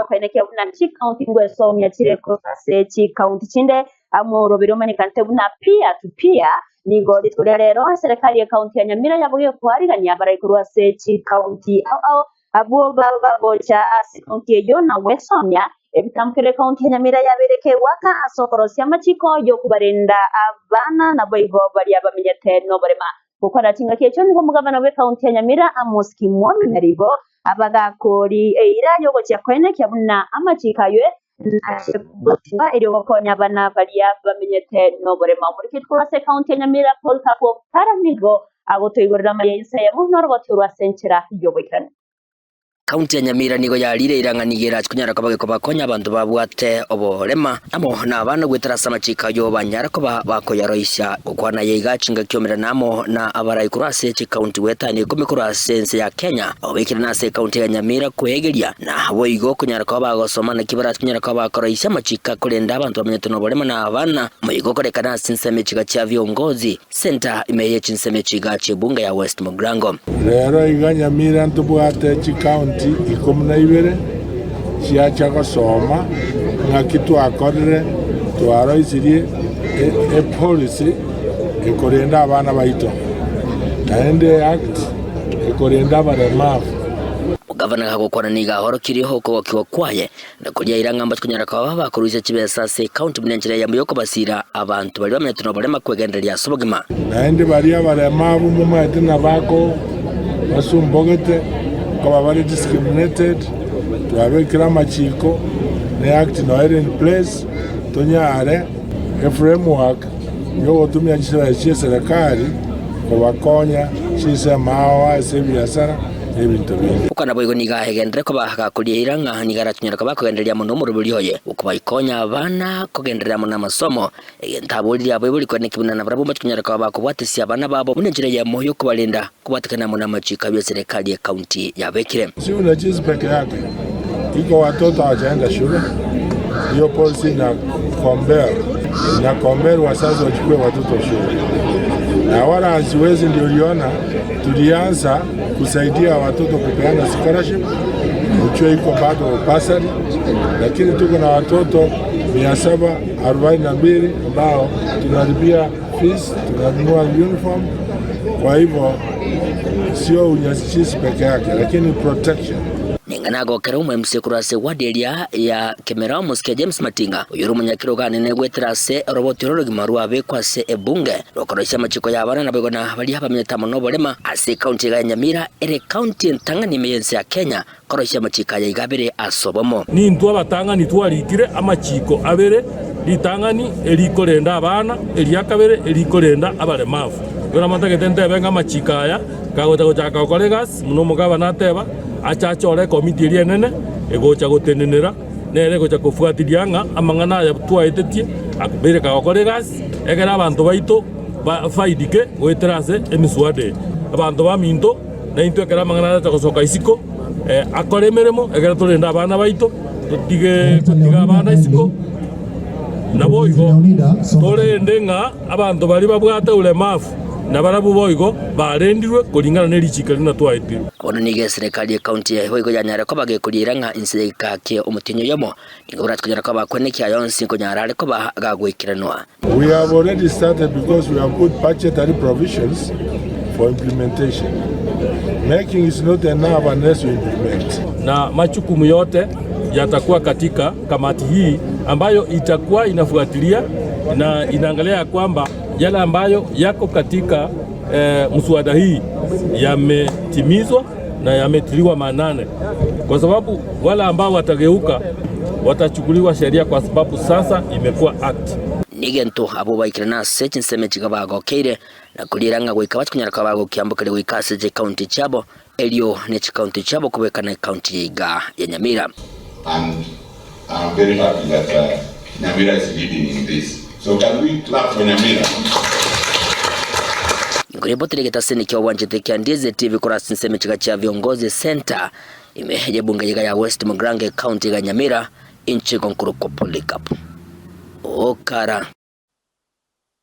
kwenekea kuna chikaunti ngweso myachireko se chikaunti chinde amurobiro manikante buna pia nigo litulya rero serikali ya kaunti ya Nyamira yavuye kuhariganya baraikurwa se chikaunti au abo bocha kaunti ejo na wesomya ebitamkire kaunti ya Nyamira yabereke waka asokorosya amachiko yo kubarinda abana na boigo bari abamenyete no barema gukora kinga kecho nigo mugabana we kaunti ya Nyamira Amos Kimwami naribo abagakori irayo gocha kwenekya buna amachika ywe na iri wakonya bana bariya bamenyete no borema muri kitwa se kaunti ya Nyamira Paul Kapo Karamigo agotoigorera mayinsa ya munoro goturwa senchera yobekana kaunti ya Nyamira nigo yarire iranganigira kunyara kabage ko bakonya abantu babwate oborema amo na abana gwetara samachika yo banyara ko bakoyaroisha ukwana yegacinga kyomera namo na abarai kurase ci kaunti wetani ko mikurase ya Kenya obekira na se kaunti ya Nyamira kwegeria na boigo kunyara ko bagosoma na kibara kunyara ko bakoroisha machika kurenda abantu bamenyete no borema na abana muigo korekana sinseme chiga cha viongozi center imeye chinseme chiga chibunga ya West Mugrango rero iganyamira ntubwate ci kaunti ikomuna ibere chiacha gosoma ngaki twakorere twaroisirie policy ikorenda abana baito naende act ikorenda baremavu gavana gakokora niga horo kiriho ko kwaye na kulia irangamba kunyara kwa bakuruze kibesa se county munenjira ya muyoko basira abantu bali bamenyete no barema kwegenderia sobogima naende bari abaremavu mu matina bako basumbogete kwa bari discriminated twabekira machiko ne act no in place tonyare a framework yo otumia chisera cha serikali kwa bakonya chise mawa sebiasara ebintu bindi ukana boigo niga hegendere ko bakakulia iranga nigara tunyara ko bakogenderia muno mu rubulyoye ukubaikonya abana kogenderia muno amasomo entabuli abo buli ko nekibuna na barabo tunyara ko bakubwatisi abana babo munenjira ya moyo kubalinda kubatikana muno amachika ya serikali ya county ya Bekire si una chizi peke yake iko watoto hawajaenda shule hiyo policy na komber wazazi wachukue watoto shule na wala haziwezi ndio liona tulianza kusaidia watoto kupeana scholarship ucho iko bado basari lakini tuko na watoto 742 ambao tunalipia fees tunanunua uniform kwa hivyo sio unyanyapaa peke yake lakini protection ninganago kera umwe msekurase wadelia ya Kemera Musike James Matinga uyuru munyakiro ganene gweterase roboti rorogi marwa bekwase ebunge rokoroisha machiko ya abana nabegona bali haba myetamo no borema ase county ya Nyamira ere county ntangani meyense ya Kenya koroisha machika ya igabere asobomo ni ntwa abatangani twalitire amachiko abere litangani elikorenda abana eliakabere elikorenda abaremavu yona matagete ntebe amachika aya kagota gochaka okolegas muno mugaba nateba achachore komiti iri enene egocha gotenenera nere gocha kufuatirianga amangana ya twaetetie akubere kagokoregas egera abantu baito faidike goeterase emiswade abantu baminto na into ekera amangana ya gosoka isiko akoremeremo egera torenda abana baito tutige kutiga abana isiko naboigo torende nga abantu bali babwate ulemafu na barabu boigo barendirwe kulingana nerichika lina twaitire ono nige serikali ya county ya boigo yanyara ko bagekuliira nga insirika ke umutinyo yomo ingora tukujana ko bakwenekia yonsi ko nyarare ko bagagwekiranwa. We have already started because we have put budgetary provisions for implementation. Making is not enough unless we implement. Na majukumu yote yatakuwa katika kamati hii ambayo itakuwa inafuatilia na inaangalia kwamba yale ambayo yako katika mswada hii yametimizwa na yametiliwa maanane, kwa sababu wale ambao watageuka watachukuliwa sheria kwa sababu sasa imekuwa act. Nigento abo baikirana sechi nsemechiga bagokeire na kuliranga gwikabatwa kunyara kabago kiambukire gwikase je county chabo elio ne county chabo kubekana county ya Nyamira. And I'm very happy that Nyamira is leading in this. So can we clap for Nyamira? Nguripotele getaseni kia wanjete kia Ndize TV kurasi nsemechiga cha viongozi center imeheje bunga ya West Mugrange county ya Nyamira inchi konkuru ko Polycarp Okara.